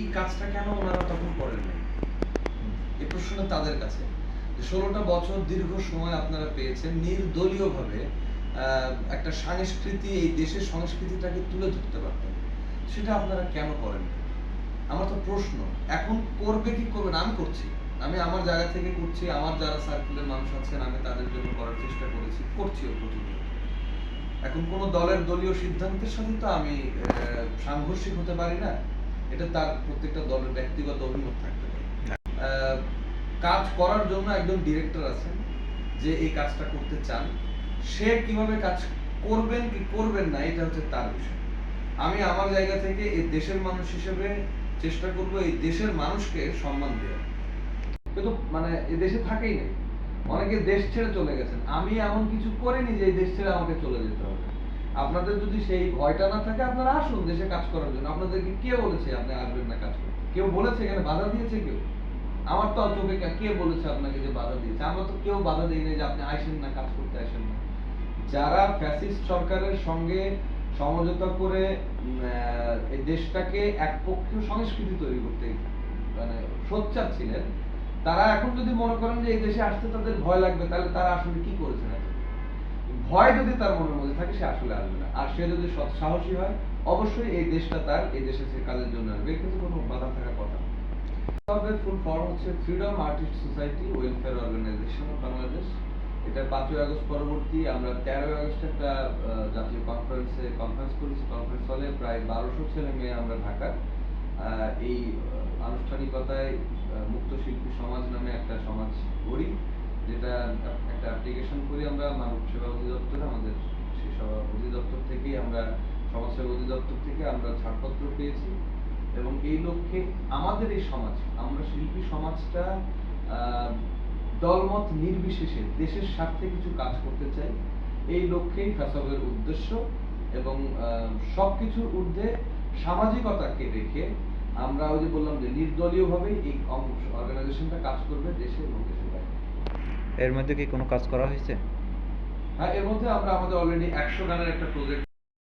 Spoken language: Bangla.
এই কাজটা কেন ওনারা তখন করেন নাই? এই প্রশ্নটা তাদের কাছে। যে ১৬টা বছর দীর্ঘ সময় আপনারা পেয়েছেন নির্দলীয়ভাবে একটা সংস্কৃতি, এই দেশের সংস্কৃতিটাকে তুলে ধরতে পারতেন। সেটা আপনারা কেন করেন নাই? আমার তো প্রশ্ন। এখন করবে কি করবে না, আমি করছি। আমি আমার জায়গা থেকে করছি, আমার যারা সার্কেলের মানুষ আছেন আমি তাদের জন্য করার চেষ্টা করেছি, করছিও প্রতিনিয়ত। এখন কোন দলের দলীয় সিদ্ধান্তের সাথে তো আমি সাংঘর্ষিক হতে পারি না। এটা তার প্রত্যেকটা দলের ব্যক্তিগত অভিমত থাকতে পারে। কাজ করার জন্য একজন ডিরেক্টর আছেন যে এই কাজটা করতে চান, সে কিভাবে কাজ করবেন কি করবেন না এটা হচ্ছে তার বিষয়। আমি আমার জায়গা থেকে এই দেশের মানুষ হিসেবে চেষ্টা করব এই দেশের মানুষকে সম্মান দেওয়া। কিন্তু মানে এই দেশে থাকেই নাই, অনেকে দেশ ছেড়ে চলে গেছেন। আমি এমন কিছু করিনি যে এই দেশ ছেড়ে আমাকে চলে যেতে হবে। আপনাদের যদি সেই ভয়টা না থাকে আপনারা আসুন দেশে কাজ করার জন্য। আপনাদেরকে কে বলেছে আপনি আসবেন না কাজ করতে? কেউ বলেছে এখানে বাধা দিয়েছে কেউ? আমার তো চোখে কে বলেছে আপনাকে যে বাধা দিয়েছে? আমরা তো কেউ বাধা দেই নাই যে আপনি আসেন না, কাজ করতে আসেন না। যারা ফ্যাসিস্ট সরকারের সঙ্গে সমঝোতা করে এই দেশটাকে একপক্ষীয় সংস্কৃতি তৈরি করতে মানে সোচ্চার ছিলেন, তারা এখন যদি মনে করেন যে এই দেশে আসতে তাদের ভয় লাগবে, তাহলে তারা আসলে কি করেছেন এখন? ভয় যদি তার মনের মধ্যে থাকে সে আসলে আসবে না। আর সে যদি সৎ সাহসী হয় অবশ্যই এই দেশটা তার, এই দেশে সে কাজের জন্য আসবে, কিন্তু কোনো বাধা থাকার কথা না। তবে ফুল ফর্ম হচ্ছে freedom artist society welfare organisation of Bangladesh. এটা 5ই আগস্ট পরবর্তী আমরা 13ই আগস্ট একটা জাতীয় কনফারেন্স করেছি। কনফারেন্স হলে প্রায় 1200 ছেলে মেয়ে আমরা ঢাকার এই আনুষ্ঠানিকতায় মুক্ত শিল্পী সমাজ নামে একটা সমাজ গড়ি, যেটা একটা অ্যাপ্লিকেশন করি আমরা মানব সেবা অধিদপ্তরে। আমাদের সেই সেবা অধিদপ্তর থেকেই আমরা সমাজসেবা অধিদপ্তর থেকে আমরা ছাড়পত্র পেয়েছি এবং এই লক্ষ্যে আমাদের এই সমাজ, আমরা শিল্পী সমাজটা দলমত নির্বিশেষে দেশের স্বার্থে কিছু কাজ করতে চাই। এই লক্ষ্যেই ফ্যাসবের উদ্দেশ্য এবং সবকিছুর ঊর্ধ্বে সামাজিকতাকে রেখে আমরা ওই যে বললাম যে নির্দলীয়ভাবে এই অর্গানাইজেশনটা কাজ করবে দেশে এবং দেশের বাইরে। এর মধ্যে কি কোনো কাজ করা হয়েছে? হ্যাঁ, এর মধ্যে আমরা আমাদের অলরেডি 100 গানের একটা প্রজেক্ট